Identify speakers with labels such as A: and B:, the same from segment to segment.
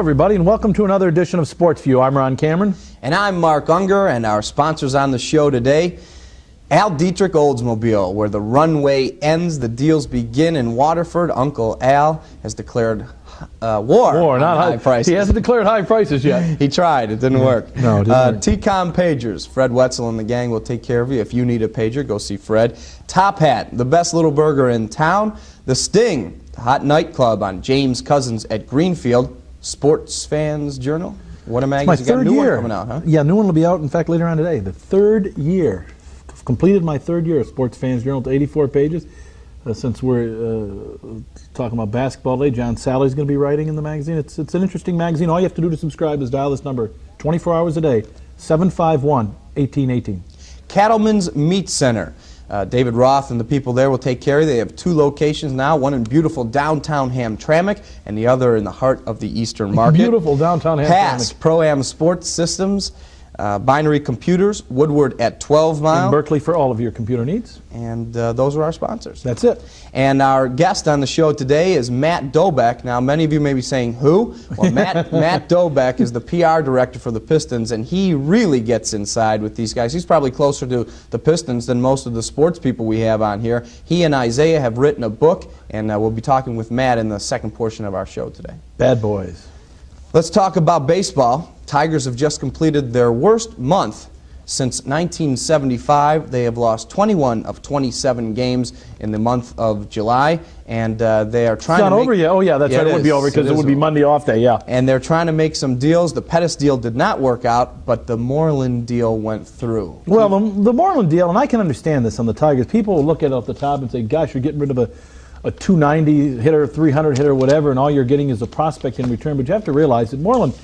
A: everybody, and welcome to another edition of Sports View. I'm Ron Cameron.
B: And I'm Mark Unger, and our sponsors on the show today, Al Dietrich Oldsmobile, where the runway ends, the deals begin in Waterford. Uncle Al has declared war on high prices.
A: He hasn't declared high prices yet.
B: He tried. It didn't work.
A: No, it didn't work.
B: T-Com Pagers. Fred Wetzel and the gang will take care of you. If you need a pager, go see Fred. Top Hat, the best little burger in town. The Sting, the hot nightclub on James Cousins at Greenfield. Sports Fans Journal. What a magazine.
A: It's my third year.
B: One coming out, huh?
A: Yeah, new one will be out, in fact, later on today. The third year. I've completed my third year of Sports Fans Journal to 84 pages. Since we're talking about basketball today, John Sally's going to be writing in the magazine. It's an interesting magazine. All you have to do to subscribe is dial this number 24 hours a day, 751-1818.
B: Cattleman's Meat Center. David Roth and the people there will take care of you. They have two locations now, one in beautiful downtown Hamtramck and the other in the heart of the Eastern Market.
A: Beautiful downtown Hamtramck.
B: Pass, Pro-Am Sports Systems, Binary Computers, Woodward at 12 Mile.
A: In Berkeley for all of your computer needs.
B: And those are our sponsors.
A: That's it.
B: And our guest on the show today is Matt Dobek. Now, many of you may be saying, who? Well, Matt Dobek is the PR director for the Pistons, and he really gets inside with these guys. He's probably closer to the Pistons than most of the sports people we have on here. He and Isaiah have written a book, and we'll be talking with Matt in the second portion of our show today.
A: Bad boys.
B: Let's talk about baseball. Tigers have just completed their worst month since 1975. They have lost 21 of 27 games in the month of July, and they are trying to
A: It's not over yet. Oh, yeah, that's right. It would be over because it would be Monday off day, yeah.
B: And they're trying to make some deals. The Pettis deal did not work out, but the Moreland deal went through.
A: Well, the Moreland deal, and I can understand this on the Tigers, people will look at it off the top and say, gosh, you're getting rid of a 290 hitter, 300 hitter, whatever, and all you're getting is a prospect in return. But you have to realize that Moreland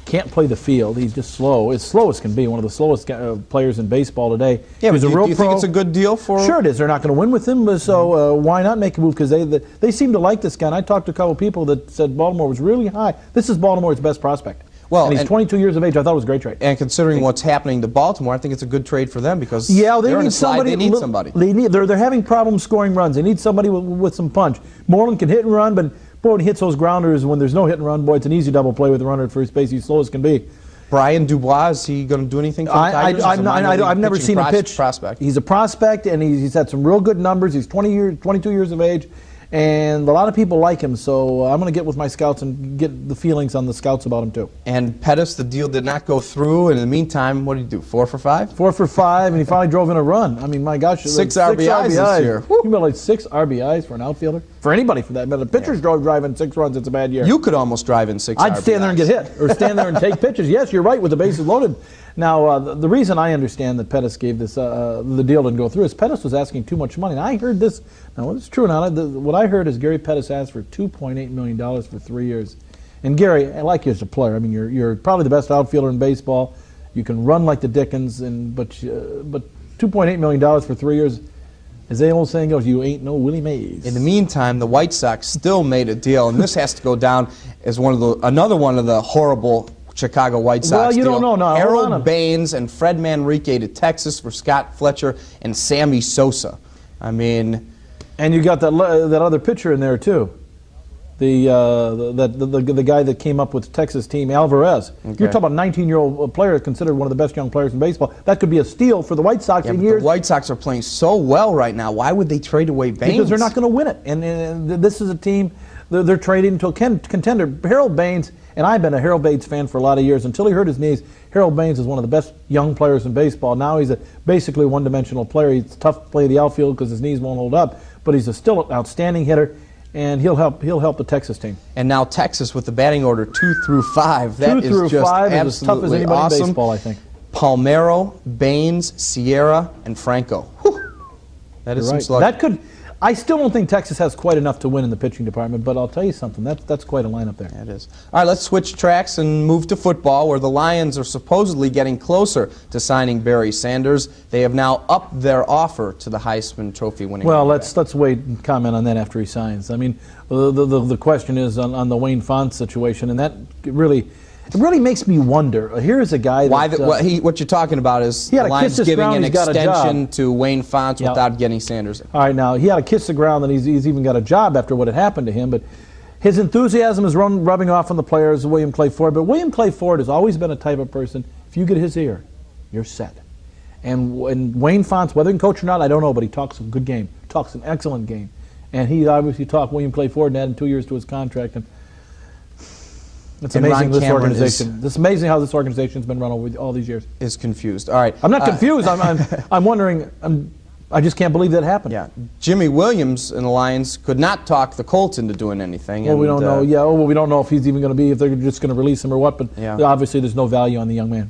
A: can't play the field. He's just slow. As slow as can be. One of the slowest players in baseball today.
B: Yeah, but
A: do
B: you think it's a good deal for?
A: Sure it is. They're not going to win with him, but so why not make a move? Because they seem to like this guy. And I talked to a couple of people that said Baltimore was really high. This is Baltimore's best prospect.
B: Well,
A: and he's 22 years of age. I thought it was a great trade.
B: And considering what's happening to Baltimore, I think it's a good trade for them because
A: they
B: they're
A: need somebody.
B: They need somebody.
A: They're having problems scoring runs. They need somebody with some punch. Moreland can hit and run, but boy, when he hits those grounders, when there's no hit and run, boy, it's an easy double play with the runner at first base. He's slow as can be.
B: Brian Dubois, is he going to do anything for the Tigers?
A: I've never seen him pitch.
B: Prospect.
A: He's a prospect, and he's had some real good numbers. He's 22 years of age, and a lot of people like him. So I'm going to get with my scouts and get the feelings on the scouts about him too.
B: And Pettis, the deal did not go through. And in the meantime, what did he do? 4 for 5?
A: 4 for 5, and he finally drove in a run. I mean, my gosh,
B: 6 RBIs this year.
A: You mean like 6 RBIs for an outfielder? For anybody for that matter. The pitchers driving 6 runs. It's a bad year.
B: You could almost drive in 6 RBIs.
A: I'd stand there and get hit, or stand there and take pitches. Yes, you're right, with the bases loaded. Now, the reason I understand that Pettis gave this, the deal didn't go through, is Pettis was asking too much money. And I heard this, now it's true or not, what I heard is Gary Pettis asked for $2.8 million for 3 years. And Gary, I like you as a player. I mean, you're probably the best outfielder in baseball. You can run like the Dickens, but $2.8 million for 3 years, as the old saying goes, you ain't no Willie Mays.
B: In the meantime, the White Sox still made a deal, and this has to go down as another one of the horrible Chicago White Sox.
A: Well, you don't know now.
B: Harold Baines and Fred Manrique to Texas for Scott Fletcher and Sammy Sosa. I mean,
A: and you got that other pitcher in there too. The guy that came up with the Texas team, Alvarez. Okay. You're talking about a 19-year-old player considered one of the best young players in baseball. That could be a steal for the White Sox in years.
B: The White Sox are playing so well right now. Why would they trade away Baines?
A: Because they're not going to win it. And this is a team they're trading to a contender. Harold Baines, and I've been a Harold Baines fan for a lot of years. Until he hurt his knees, Harold Baines is one of the best young players in baseball. Now he's basically a one-dimensional player. He's tough to play the outfield because his knees won't hold up, but he's still an outstanding hitter. And he'll help the Texas team.
B: And now Texas with the batting order 2 through 5. That is just absolutely
A: is as tough as anybody
B: awesome.
A: In baseball, I think.
B: Palmeiro, Baines, Sierra, and Franco. Whew. That is some slug.
A: That could. I still don't think Texas has quite enough to win in the pitching department, but I'll tell you something. That's quite a lineup there.
B: Yeah, it is. All right, let's switch tracks and move to football, where the Lions are supposedly getting closer to signing Barry Sanders. They have now upped their offer to the Heisman Trophy winning.
A: Well, let's wait and comment on that after he signs. I mean, the question is on the Wayne Fontes situation, and that really. It really makes me wonder. Here's a guy that...
B: what you're talking about is the Lions giving an extension to Wayne Fontes without getting Sanders.
A: All right, now, he had to kiss the ground, and he's even got a job after what had happened to him, but His enthusiasm is rubbing off on the players, William Clay Ford. But William Clay Ford has always been a type of person, if you get his ear, you're set. And Wayne Fonts, whether he can coach or not, I don't know, but he talks a good game. Talks an excellent game. And he obviously talked William Clay Ford and added 2 years to his contract. And it's amazing this organization. It's amazing how this organization's been run over all these years.
B: Is confused. All right.
A: I'm not confused. I'm wondering. I just can't believe that happened.
B: Yeah. Jimmy Williams in the Lions could not talk the Colts into doing anything.
A: Well, we don't know. Yeah. Oh, well, we don't know if he's even going to be, if they're just going to release him or what. But
B: yeah.
A: Obviously, there's no value on the young man.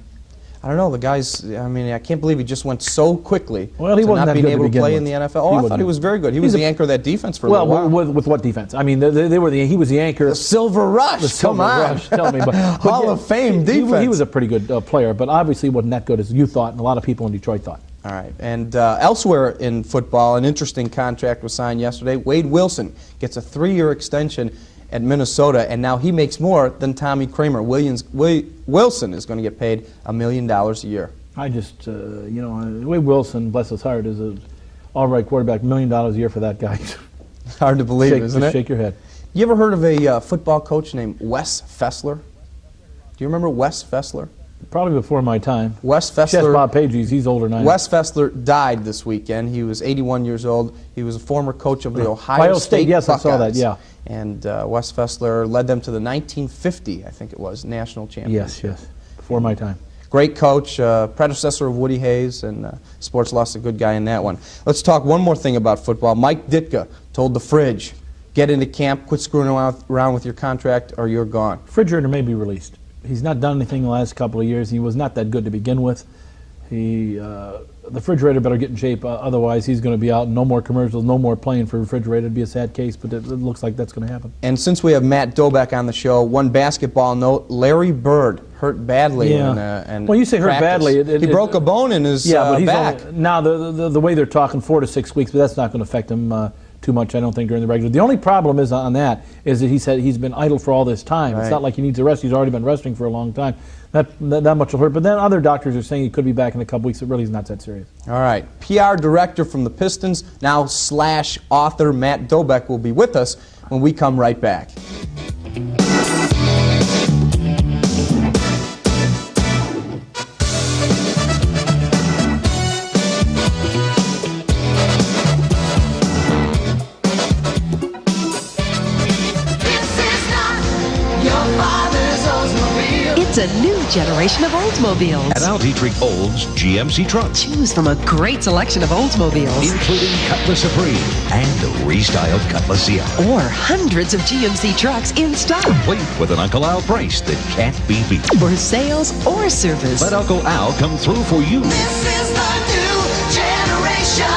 B: I don't know. The guy's. I mean, I can't believe he just went so quickly.
A: Well, he wasn't
B: not
A: that
B: being
A: good
B: able
A: to
B: to
A: begin
B: play
A: with.
B: in the NFL. Oh, I thought he was very good. He was the anchor of that defense for a
A: little
B: while.
A: With what defense? I mean, he was the anchor.
B: The Silver Rush.
A: The Silver Rush. Tell me, but
B: Hall of Fame defense.
A: He was a pretty good player, but obviously wasn't that good as you thought, and a lot of people in Detroit thought.
B: All right. And elsewhere in football, an interesting contract was signed yesterday. Wade Wilson gets a 3-year extension at Minnesota, and now he makes more than Tommy Kramer. Wilson is going to get paid $1 million a year.
A: I just, Wade Wilson, bless his heart, is an all-right quarterback. $1 million a year for that guy.
B: Hard to believe, isn't it?
A: Shake your head.
B: You ever heard of a football coach named Wes Fessler? Do you remember Wes Fessler?
A: Probably before my time.
B: Wes Fessler.
A: Yes, Bob Pages, he's older than I am.
B: Wes Fessler died this weekend. He was 81 years old. He was a former coach of the Ohio State
A: yes,
B: Buckeyes.
A: I saw that, yeah.
B: And Wes Fessler led them to the 1950, I think it was, national championship.
A: Yes, before my time.
B: Great coach, predecessor of Woody Hayes, and sports lost a good guy in that one. Let's talk one more thing about football. Mike Ditka told the Fridge, get into camp, quit screwing around with your contract, or you're gone.
A: Refrigerator may be released. He's not done anything the last couple of years. He was not that good to begin with. The Refrigerator better get in shape, otherwise he's going to be out. No more commercials, no more playing for Refrigerator. It'd be a sad case, but it looks like that's going to happen.
B: And since we have Matt Dobek on the show, one basketball note, Larry Bird hurt badly in
A: well, you say hurt badly.
B: He broke a bone in his
A: but he's
B: back.
A: Now, the way they're talking, 4 to 6 weeks, but that's not going to affect him too much, I don't think, during the regular. The only problem is on that is that he said he's been idle for all this time. Right. It's not like he needs a rest. He's already been resting for a long time. That much will hurt. But then other doctors are saying he could be back in a couple weeks. It really is not that serious.
B: All right. PR director from the Pistons, now / author Matt Dobek will be with us when we come right back.
C: It's a new generation of Oldsmobiles.
D: At Al Dietrich Olds GMC Trucks.
C: Choose from a great selection of Oldsmobiles.
D: Including Cutlass Supreme and the restyled Cutlass CI.
C: Or hundreds of GMC trucks in stock.
D: Complete with an Uncle Al price that can't be beat.
C: For sales or service.
D: Let Uncle Al come through for you.
E: This is the new generation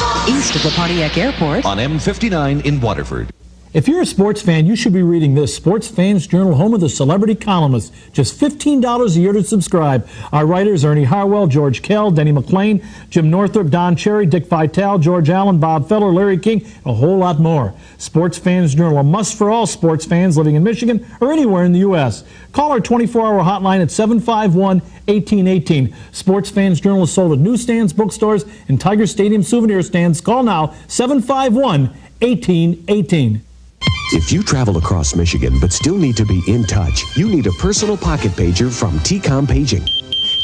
E: of
C: East of the Pontiac Airport.
D: On M59 in Waterford.
A: If you're a sports fan, you should be reading this Sports Fans Journal, home of the celebrity columnists. Just $15 a year to subscribe. Our writers, Ernie Harwell, George Kell, Denny McClain, Jim Northrup, Don Cherry, Dick Vitale, George Allen, Bob Feller, Larry King, and a whole lot more. Sports Fans Journal, a must for all sports fans living in Michigan or anywhere in the U.S. Call our 24-hour hotline at 751-1818. Sports Fans Journal is sold at newsstands, bookstores, and Tiger Stadium souvenir stands. Call now, 751-1818.
F: If you travel across Michigan but still need to be in touch, you need a personal pocket pager from TCOM Paging.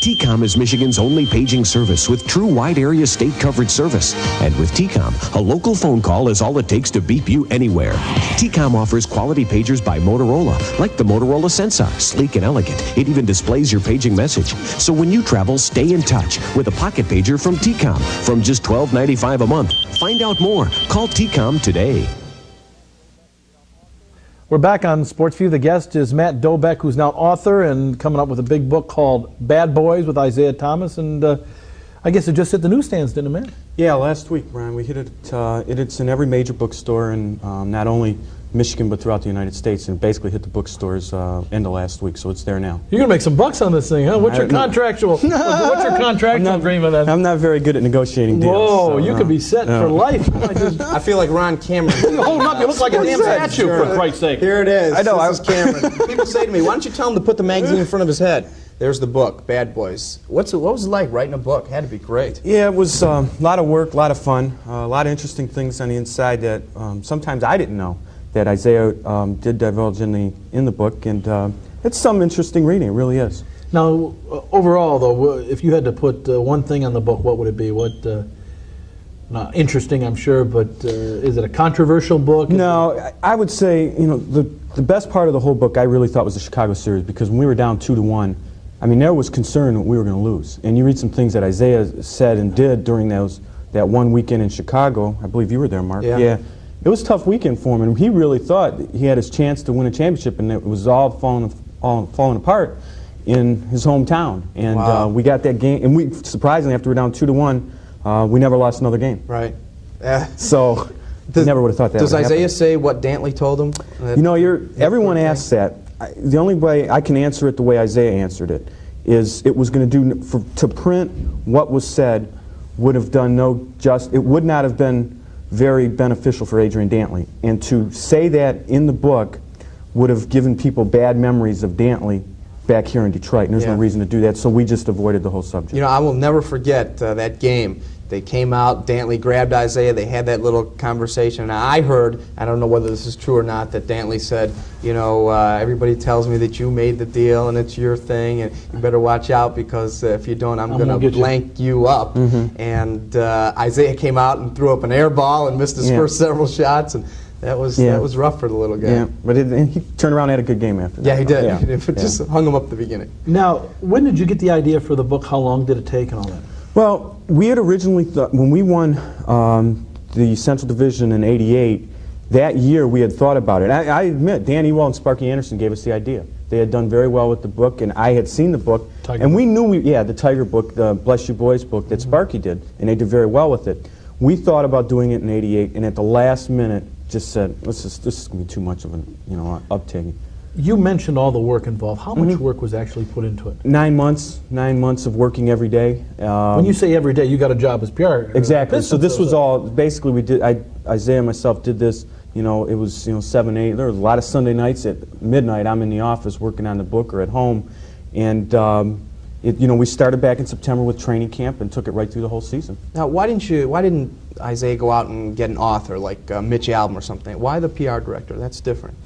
F: TCOM is Michigan's only paging service with true wide area state coverage service. And with TCOM, a local phone call is all it takes to beep you anywhere. TCOM offers quality pagers by Motorola, like the Motorola Sensor, sleek and elegant. It even displays your paging message. So when you travel, stay in touch with a pocket pager from TCOM from just $12.95 a month. Find out more. Call TCOM today.
A: We're back on Sports View. The guest is Matt Dobek, who's now author and coming up with a big book called Bad Boys with Isaiah Thomas. And I guess it just hit the newsstands, didn't it, Matt?
G: Yeah, last week, Brian. We hit it. It's in every major bookstore in not only Michigan but throughout the United States, and basically hit the bookstores end of last week. So it's there now.
A: You're gonna make some bucks on this thing, huh? What's your contractual? What's your contractual agreement? Then?
G: I'm not very good at negotiating deals.
A: Whoa,
G: so,
A: you could be set for life.
B: I feel like Ron Cameron.
A: You're holding up. You look like a damn statue, for Christ's sake.
B: Here it is. I know. This is Cameron. People say to me, "Why don't you tell him to put the magazine in front of his head?" There's the book, Bad Boys. What was it like writing a book? Had to be great.
G: Yeah, it was a lot of work, a lot of fun, a lot of interesting things on the inside that sometimes I didn't know. that Isaiah did divulge in the book, and it's some interesting reading. It really is.
A: Now, overall, though, if you had to put one thing on the book, what would it be? What? Not interesting, I'm sure, but is it a controversial book?
G: No, I would say, you know, the best part of the whole book I really thought was the Chicago series, because when we were down 2-1, I mean, there was concern that we were going to lose. And you read some things that Isaiah said and did during that one weekend in Chicago. I believe you were there, Mark.
B: Yeah.
G: It was a tough weekend for him, and he really thought he had his chance to win a championship, and it was all falling apart in his hometown. And
B: Wow.
G: We got that game, and we surprisingly, after we were down 2-1, we never lost another game.
B: Right.
G: So, never would have thought that
B: Does
G: would happen.
B: Isaiah say what Dantley told him?
G: You know, everyone asks that. The only way I can answer it the way Isaiah answered it is it was going to do, to print what was said would have done it would not have been very beneficial for Adrian Dantley. And to say that in the book would have given people bad memories of Dantley back here in Detroit, and there's no reason to do that, so we just avoided the whole subject.
B: You know, I will never forget that game. They came out, Dantley grabbed Isaiah, they had that little conversation, and I heard, I don't know whether this is true or not, that Dantley said, you know, everybody tells me that you made the deal and it's your thing, and you better watch out, because if you don't, I'm going to blank you up. And Isaiah came out and threw up an air ball and missed his first several shots, and that was rough for the little guy.
G: Yeah, but he turned around and had a good game after that.
B: Yeah, he did.
G: Yeah.
B: Just hung him up at the beginning.
A: Now, when did you get the idea for the book? How long did it take and all that?
G: Well, we had originally thought, when we won the Central Division in '88, that year we had thought about it. I admit, Dan Ewell and Sparky Anderson gave us the idea. They had done very well with the book, and I had seen the book, and we knew the Tiger book, the Bless You Boys book that Sparky did, and they did very well with it. We thought about doing it in '88, and at the last minute, just said, this is going to be too much of an uptaking.
A: You mentioned all the work involved. How much work was actually put into it?
G: 9 months. 9 months of working every day.
A: When you say every day, you got a job as PR.
G: Exactly. So this was all, basically we did, Isaiah and myself did this, it was, 7, 8, there was a lot of Sunday nights at midnight. I'm in the office working on the book or at home. And, we started back in September with training camp and took it right through the whole season.
B: Now, why didn't Isaiah go out and get an author like Mitch Albom or something? Why the PR director? That's different.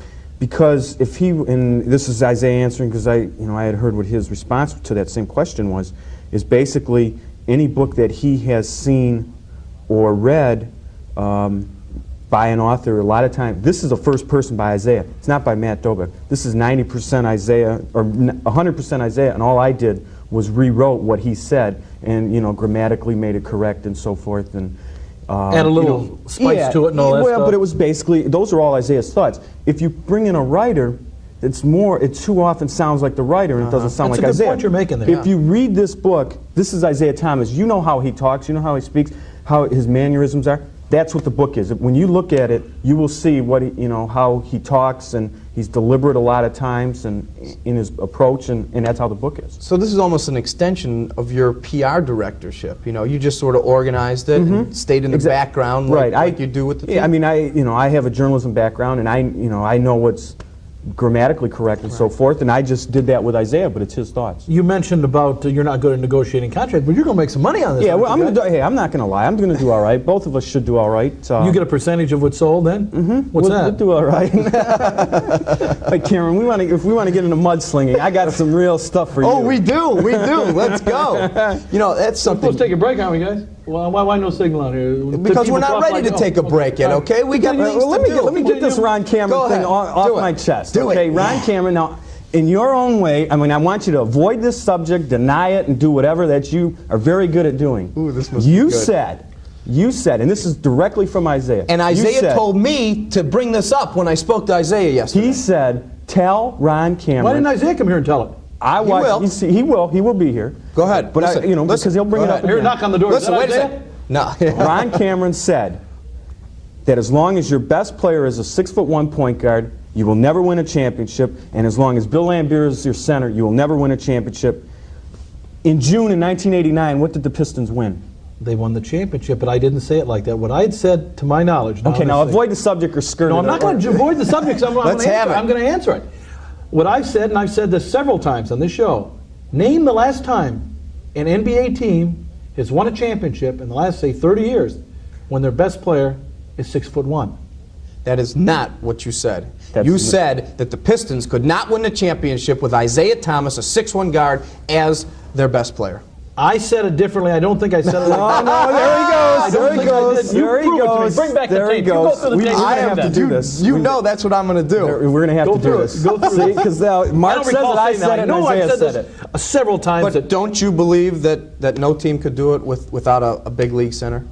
G: Because if and this is Isaiah answering, because I had heard what his response to that same question was, is basically any book that he has seen or read by an author, a lot of times, this is a first person by Isaiah. It's not by Matt Dobek. This is 90% Isaiah, or 100% Isaiah, and all I did was rewrote what he said and, grammatically made it correct and so forth. And
A: add a little spice to it and all that stuff.
G: But it was basically, those are all Isaiah's thoughts. If you bring in a writer, it too often sounds like the writer and it doesn't sound
A: That's
G: like
A: a good
G: Isaiah.
A: point you're making there.
G: If you read this book, this is Isaiah Thomas. You know how he talks, you know how he speaks, how his mannerisms are. That's what the book is. When you look at it, you will see what how he talks, and he's deliberate a lot of times and in his approach, and that's how the book is.
B: So this is almost an extension of your PR directorship. You just sort of organized it and stayed in the background like you do with the team.
G: Yeah, I mean, I have a journalism background, and I know what's grammatically correct and so forth, and I just did that with Isaiah, but it's his thoughts.
A: You mentioned about you're not good at negotiating contracts, but you're going to make some money on this.
G: Yeah, well, I'm not going to lie. I'm going to do all right. Both of us should do all right.
A: You get a percentage of what's sold then? What's that?
G: We'll do all right. Like, Cameron, if we want to get into mudslinging, I got some real stuff for you.
B: Oh, we do. Let's go. That's
A: We're
B: something.
A: supposed to take a break, aren't we, guys? Well, why no signal out here?
B: Because we're not ready to take a break yet, okay? We got things to do.
G: Let me get this Ron Cameron thing off my chest. Okay, Ron Cameron, now, in your own way, I want you to avoid this subject, deny it, and do whatever that you are very good at doing.
B: Ooh, this must be good.
G: You said, and this is directly from Isaiah.
B: And Isaiah told me to bring this up when I spoke to Isaiah yesterday.
G: He said, tell Ron Cameron.
A: Why didn't Isaiah come here and tell it?
G: He will be here.
B: Go ahead.
G: But
B: listen,
G: because he'll bring it up.
A: Here, knock on the door.
B: Listen, wait a second. No.
G: Ron Cameron said that as long as your best player is a 6'1" point guard, you will never win a championship, and as long as Bill Laimbeer is your center, you will never win a championship. In June in 1989, what did the Pistons win?
A: They won the championship, but I didn't say it like that. What I had said, to my knowledge...
G: Okay, now avoid the subject or skirt it.
A: No, I'm not going to avoid the subject. I'm going to answer it. What I've said, and I've said this several times on this show, name the last time an NBA team has won a championship in the last, say, 30 years when their best player is 6'1".
B: That is not what you said.
G: That's
B: You said that the Pistons could not win the championship with Isaiah Thomas, a 6'1" guard, as their best player.
A: I said it differently. I don't think I said it like that.
G: No, there he goes. There he goes.
A: You
G: There he
A: prove it to me.
G: goes.
A: Bring back the
G: There he
A: tape. You go
G: goes.
A: through the tape.
G: I have to
A: that.
G: do this.
B: You know that's what I'm going to do.
G: We're going to have
A: Go
G: to do
A: through it.
G: this.
A: Go through it.
G: Because
A: I
G: Mark
A: don't
G: says
A: recall
G: it, I
A: saying
G: said
A: that.
G: it,
A: I
G: and
A: know I've
G: Isaiah
A: said
G: said it.
A: this several times.
B: But don't you believe that no team could do it without a big league center?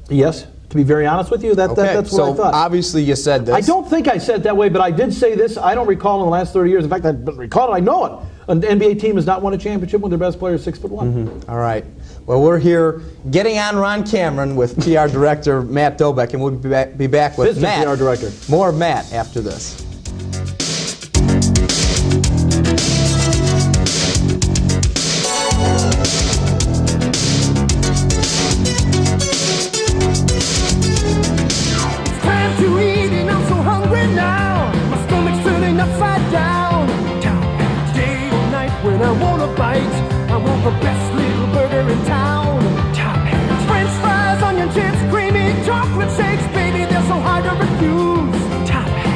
A: Yes. To be very honest with you, that's what I thought.
B: Obviously you said this.
A: I don't think I said it that way, but I did say this. I don't recall in the last 30 years. In fact, I don't recall it. I know it. An NBA team has not won a championship when their best player is 6'1".
B: All right. Well, we're here getting on Ron Cameron with PR Director Matt Dobek, and we'll be back with
A: Pistons
B: Matt.
A: PR Director.
B: More of Matt after this.
E: Time to eat and I'm so hungry now. My stomach's turning upside down. Day or night when I want a bite, I want the best little burger in town. French fries, onion chips, creamy chocolate shakes, baby, they're so hard to refuse.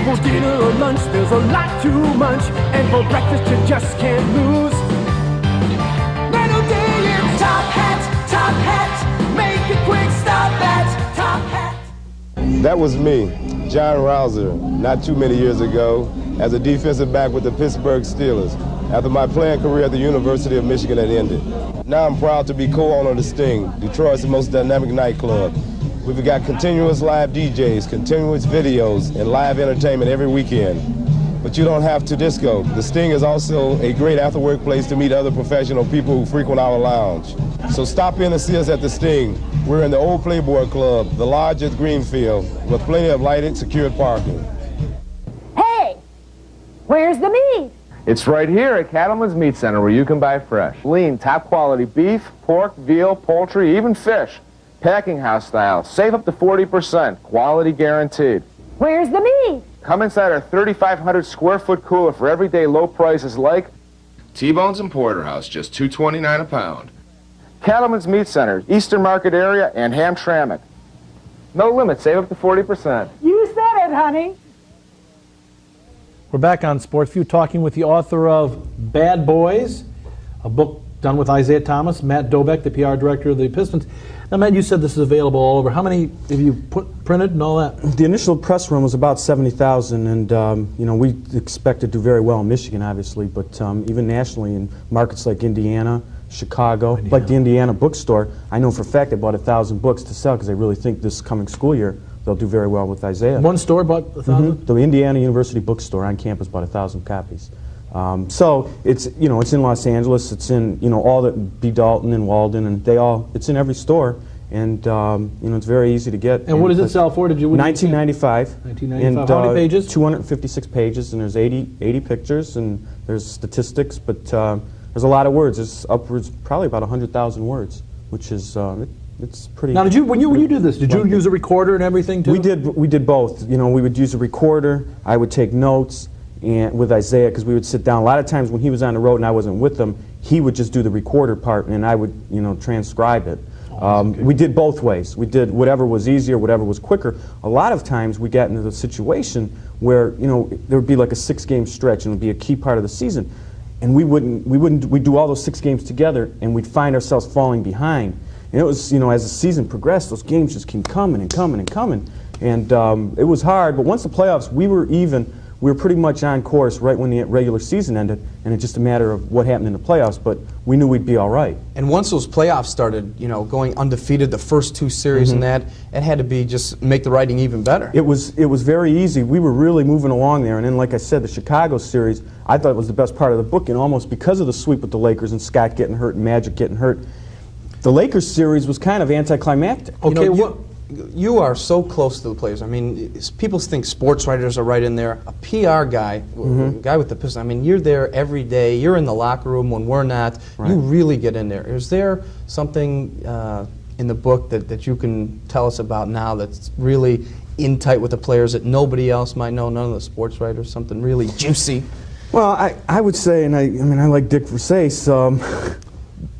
E: For dinner or lunch, there's a lot to munch, and for breakfast you just can't lose. Metal day, it's Top Hat, make it quick, stop at Top Hat.
H: That was me, John Rouser, not too many years ago, as a defensive back with the Pittsburgh Steelers, after my playing career at the University of Michigan had ended. Now I'm proud to be co-owner of the Sting, Detroit's most dynamic nightclub. We've got continuous live DJs, continuous videos, and live entertainment every weekend. But you don't have to disco. The Sting is also a great after-work place to meet other professional people who frequent our lounge. So stop in and see us at the Sting. We're in the old Playboy Club, the lodge at Greenfield, with plenty of lighted, secured parking.
I: Hey, where's the meat?
J: It's right here at Cattleman's Meat Center where you can buy fresh, lean, top quality beef, pork, veal, poultry, even fish. Packing house style, save up to 40%, quality guaranteed.
I: Where's the meat?
J: Come inside our 3,500 square foot cooler for everyday low prices like
K: T-bones and porterhouse, just $2.29 a pound.
J: Cattleman's Meat Center, Eastern Market area, and Hamtramck. No limit, save up to 40%.
I: You said it, honey.
A: We're back on Sports View talking with the author of Bad Boys, a book done with Isaiah Thomas, Matt Dobek, the PR director of the Pistons. Now, Matt, you said this is available all over. How many have you printed and all that?
G: The initial press run was about 70,000, and you know, we expect to do very well in Michigan, obviously, but even nationally in markets like Indiana, Chicago, like the Indiana bookstore, I know for a fact they bought 1,000 books to sell because they really think this coming school year they'll do very well with Isaiah.
A: One store bought 1,000?
G: The Indiana University bookstore on campus bought 1,000 copies. So it's, you know, it's in Los Angeles, it's in, you know, all the B. Dalton and Walden, and it's in every store, and you know, it's very easy to get.
A: And what does it sell for? Did you?
G: $19.95.
A: $19.95.
G: And,
A: How many pages?
G: 256 pages, and there's 80 pictures, and there's statistics, but there's a lot of words. It's upwards, probably about 100,000 words, which is it's pretty.
A: Now, when you do this, did you use a recorder and everything too?
G: We did both. You know, we would use a recorder. I would take notes. And with Isaiah, because we would sit down. A lot of times when he was on the road and I wasn't with him, he would just do the recorder part, and I would, you know, transcribe it. We did both ways. We did whatever was easier, whatever was quicker. A lot of times we got into the situation where, you know, there would be like a 6-game stretch, and it would be a key part of the season, and we'd do all those 6 games together, and we'd find ourselves falling behind. And it was, you know, as the season progressed, those games just kept coming and coming and coming, and it was hard. But once the playoffs, we were pretty much on course right when the regular season ended, and it's just a matter of what happened in the playoffs, but we knew we'd be all right.
B: And once those playoffs started, you know, going undefeated the first 2 series and that, it had to be just make the writing even better.
G: It was very easy. We were really moving along there, and then, like I said, the Chicago series, I thought was the best part of the book, and almost because of the sweep with the Lakers and Scott getting hurt and Magic getting hurt, the Lakers series was kind of anticlimactic.
B: Okay, you know, you are so close to the players. I mean, people think sports writers are right in there. A PR guy, a guy with the Pistons, I mean, you're there every day. You're in the locker room when we're not. Right. You really get in there. Is there something in the book that you can tell us about now that's really in tight with the players that nobody else might know, none of the sports writers, something really juicy?
G: Well, I would say, and I mean, I like Dick Versace,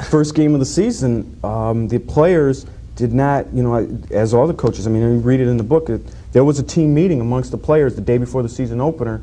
G: first game of the season, the players did not, you know, as all the coaches, I mean, you read it in the book, there was a team meeting amongst the players the day before the season opener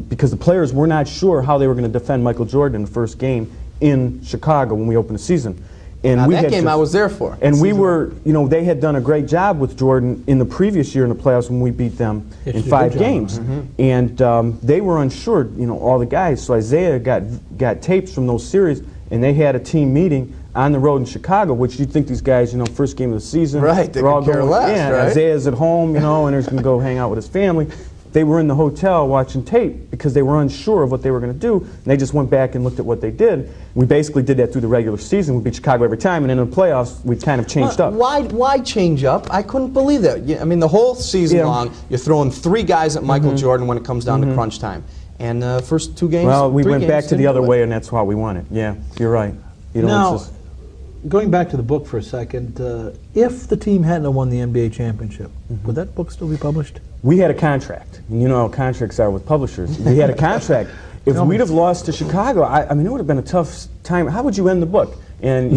G: because the players were not sure how they were going to defend Michael Jordan in the first game in Chicago when we opened the season. And
B: Now,
G: we
B: that
G: had
B: game
G: just-
B: I was there for.
G: And we were, they had done a great job with Jordan in the previous year in the playoffs when we beat them
A: Yes,
G: in
A: you did
G: 5
A: a good job.
G: games. And they were unsure, all the guys. So Isaiah got tapes from those series, and they had a team meeting on the road in Chicago, which you'd think these guys, first game of the season.
B: Right, they
G: they're all
B: could care
G: going,
B: less,
G: yeah,
B: right?
G: Isaiah's at home, and he's going to go hang out with his family. They were in the hotel watching tape because they were unsure of what they were going to do, and they just went back and looked at what they did. We basically did that through the regular season. We beat Chicago every time, and then in the playoffs, we kind of changed up.
B: Why change up? I couldn't believe that. I mean, the whole season long, you're throwing 3 guys at Michael Jordan when it comes down to crunch time. And first 2 games,
G: Well, we
B: 3
G: went
B: games
G: back to
B: didn't
G: the other
B: do it.
G: way, and that's why we won it. Yeah, you're right.
A: Now, going back to the book for a second, if the team hadn't won the NBA championship, would that book still be published?
G: We had a contract. And you know how contracts are with publishers. We had a contract. If we'd have lost to Chicago, I mean, it would have been a tough time. How would you end the book? And,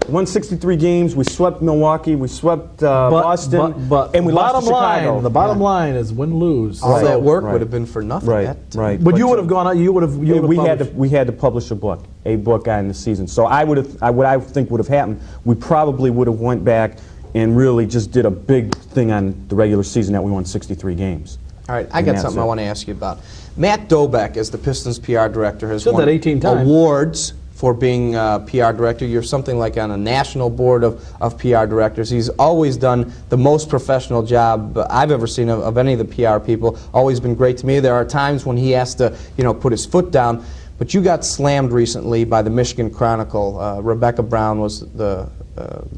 G: won 63 games. We swept Milwaukee. We swept Boston.
A: But
G: and we lost to Chicago.
A: The bottom line is win-lose.
B: All that work
G: right.
B: would have been for nothing.
G: Right, right.
A: But you would have gone out. You would have.
G: We had to publish a book on the season. So what I think would have happened, we probably would have went back and really just did a big thing on the regular season that we won 63 games.
B: All right, I got something I want to ask you about. Matt Dobek, as the Pistons PR director, has
A: Said
B: won
A: that 18 times.
B: awards for being PR director. You're something like on a national board of PR directors. He's always done the most professional job I've ever seen of any of the PR people. Always been great to me. There are times when he has to, put his foot down. But you got slammed recently by the Michigan Chronicle. Rebecca Brown was the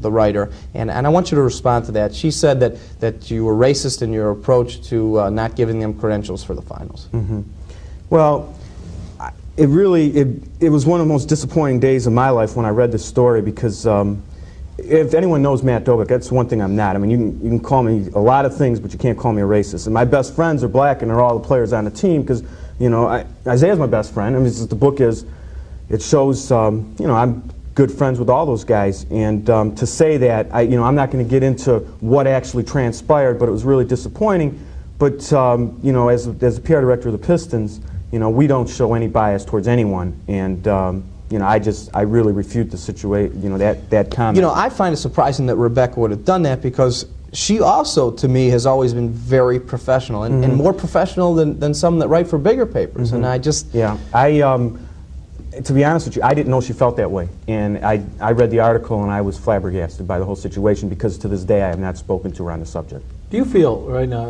B: writer, and I want you to respond to that. She said that you were racist in your approach to not giving them credentials for the finals.
G: Well, it was one of the most disappointing days of my life when I read this story because if anyone knows Matt Dobek, that's one thing I'm not. I mean, you can call me a lot of things, but you can't call me a racist. And my best friends are black, and they're all the players on the team because, Isaiah's my best friend. I mean, the book it shows, I'm good friends with all those guys. And to say that, I'm not going to get into what actually transpired, but it was really disappointing. But, as the PR director of the Pistons, we don't show any bias towards anyone. And, I really refute the situation, that comment.
B: I find it surprising that Rebecca would have done that because she also, to me, has always been very professional and more professional than some that write for bigger papers. And I just...
G: Yeah. To be honest with you, I didn't know she felt that way. And I read the article and I was flabbergasted by the whole situation because to this day I have not spoken to her on the subject.
A: Do you feel right now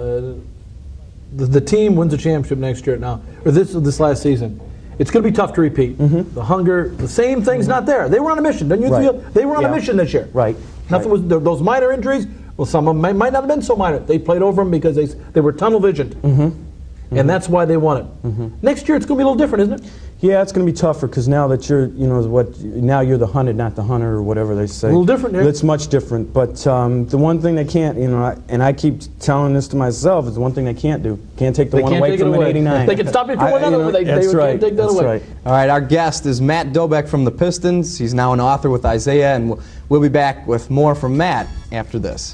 A: the team wins a championship next year now, or this last season? It's going to be tough to repeat. The hunger, the same thing's not there. They were on a mission. Didn't you feel they were on a mission this year?
G: Right.
A: Nothing was those minor injuries. Well, some of them might not have been so minor. They played over them because they were tunnel visioned, and that's why they won it. Next year it's going to be a little different, isn't it?
G: Yeah, it's going to be tougher because now that you're, now you're the hunted, not the hunter, or whatever they say.
A: A little different, yeah.
G: It's much different. But the one thing they can't, and I keep telling this to myself, is the one thing they can't do. Can't take the one away from an 89.
A: They can stop you from another one. They
G: that's right.
A: can't take that
G: That's
A: away.
G: right.
B: All right, our guest is Matt Dobek from the Pistons. He's now an author with Isaiah, and we'll be back with more from Matt after this.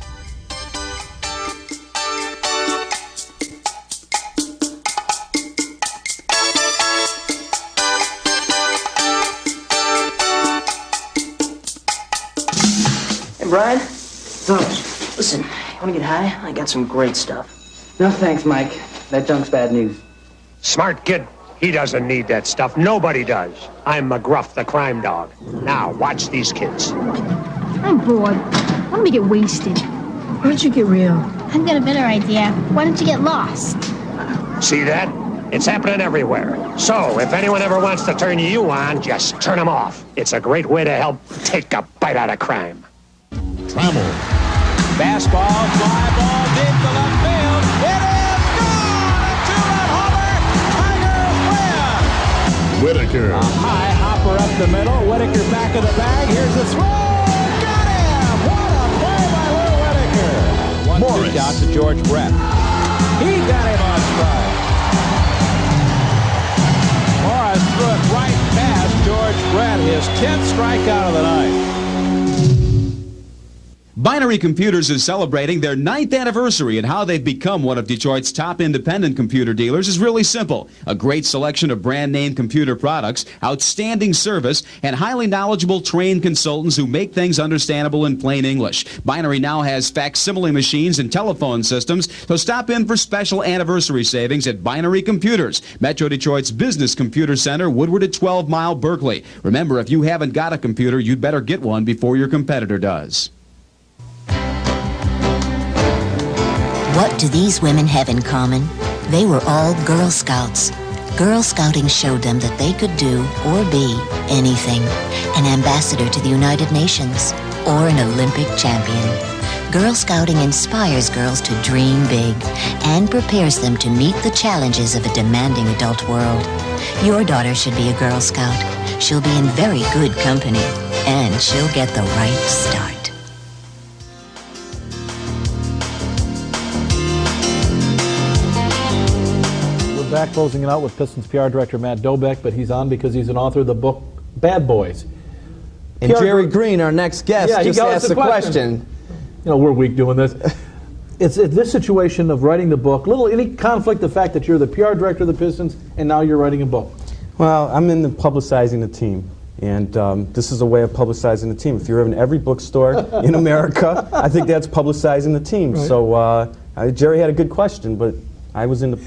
L: Brian? Listen, you want to get high? I got some great stuff.
M: No thanks, Mike. That junk's bad news.
N: Smart kid. He doesn't need that stuff. Nobody does. I'm McGruff, the crime dog. Now, watch these kids.
O: I'm bored. Why don't we get wasted?
M: Why don't you get real?
O: I've got a better idea. Why don't you get lost?
N: See that? It's happening everywhere. So, if anyone ever wants to turn you on, just turn them off. It's a great way to help take a bite out of crime.
D: Travel.
P: Fastball, fly ball deep to left field. It is gone! A two-run homer. Tigers win!
D: Whitaker.
P: A high hopper up the middle. Whitaker back of the bag. Here's the throw. Got him! What a play by Lou Whitaker. One pitch out to George Brett. He got him on strike. Morris threw it right past George Brett. His 10th strikeout of the night.
Q: Binary Computers is celebrating their 9th anniversary, and how they've become one of Detroit's top independent computer dealers is really simple. A great selection of brand-name computer products, outstanding service, and highly knowledgeable trained consultants who make things understandable in plain English. Binary now has facsimile machines and telephone systems, so stop in for special anniversary savings at Binary Computers, Metro Detroit's Business Computer Center, Woodward at 12 Mile, Berkeley. Remember, if you haven't got a computer, you'd better get one before your competitor does.
R: What do these women have in common? They were all Girl Scouts. Girl Scouting showed them that they could do or be anything. An ambassador to the United Nations or an Olympic champion. Girl Scouting inspires girls to dream big and prepares them to meet the challenges of a demanding adult world. Your daughter should be a Girl Scout. She'll be in very good company, and she'll get the right start.
A: Back closing it out with Pistons PR Director Matt Dobek, but he's on because he's an author of the book Bad Boys.
B: And Jerry Green, our next guest, just asked the question.
A: You know, we're weak doing this. It's this situation of writing the book, any conflict, the fact that you're the PR Director of the Pistons and now you're writing a book?
G: Well, I'm in the publicizing the team. And this is a way of publicizing the team. If you're in every bookstore in America, I think that's publicizing the team. Right. So Jerry had a good question, but I was in the...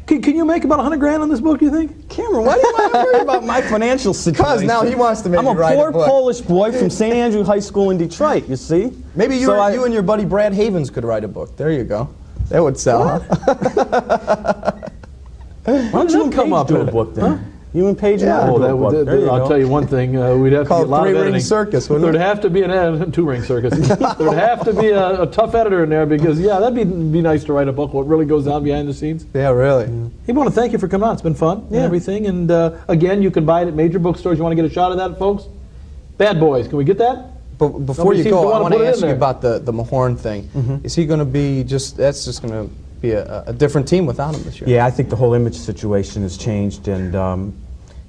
A: Can you make about $100,000 on this book, you think?
G: Cameron, why do you want to worry about my financial situation?
B: Because now he wants to make
G: I'm a poor Polish boy from St. Andrew High School in Detroit, you see?
B: Maybe you and your buddy Brad Havens could write a book. There you go. That would sell.
G: Why don't you come up with a book then? Huh? You and Paige and
A: I'll tell you one thing. We'd have to get a lot of editing.
B: Three-ring circus, wouldn't
A: There'd have to be an two-ring circus. There'd have to be a tough editor in there because, that'd be nice to write a book. What really goes on behind the scenes.
B: Yeah, really.
A: Hey, I want to thank you for coming on. It's been fun and everything. And again, you can buy it at major bookstores. You want to get a shot of that, folks? Bad Boys. Can we get that?
B: But before you go, I want to ask you about the Mahorn thing. Mm-hmm. Is he going to be that's just going to be a different team without him this year?
G: Yeah, I think the whole image situation has changed, and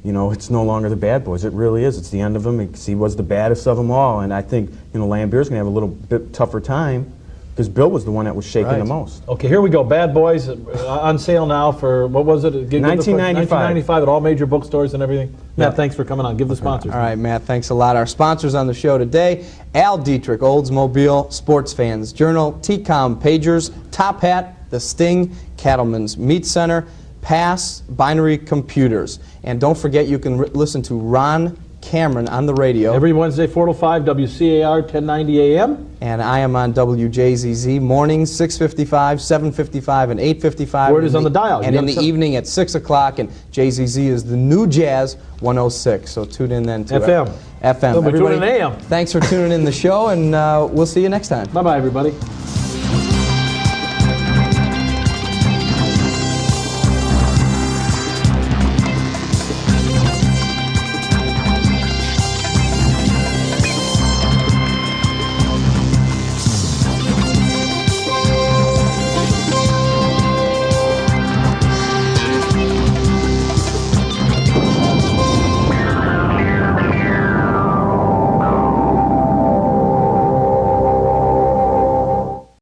G: it's no longer the Bad Boys. It really is. It's the end of them. He was the baddest of them all, and I think Lambier's going to have a little bit tougher time because Bill was the one that was shaking the most.
A: Okay, here we go. Bad Boys on sale now for, what was it? $19.95 at all major bookstores and everything. Matt, thanks for coming on. Give the sponsors.
B: All right, Matt, thanks a lot. Our sponsors on the show today: Al Dietrich, Oldsmobile Sports Fans Journal, T-Com Pagers, Top Hat, The Sting, Cattleman's Meat Center, Pass, Binary Computers. And don't forget, you can listen to Ron Cameron on the radio.
A: Every Wednesday, 4 to 5, WCAR, 1090 AM.
B: And I am on WJZZ mornings, 6:55, 7:55, and 8:55.
A: Word is on the dial.
B: And in the evening at 6 o'clock, and JZZ is the new Jazz 106. So tune in then to
A: FM.
B: FM.
A: Everybody, tune in AM.
B: Thanks for tuning in the show, and we'll see you next time.
A: Bye-bye, everybody.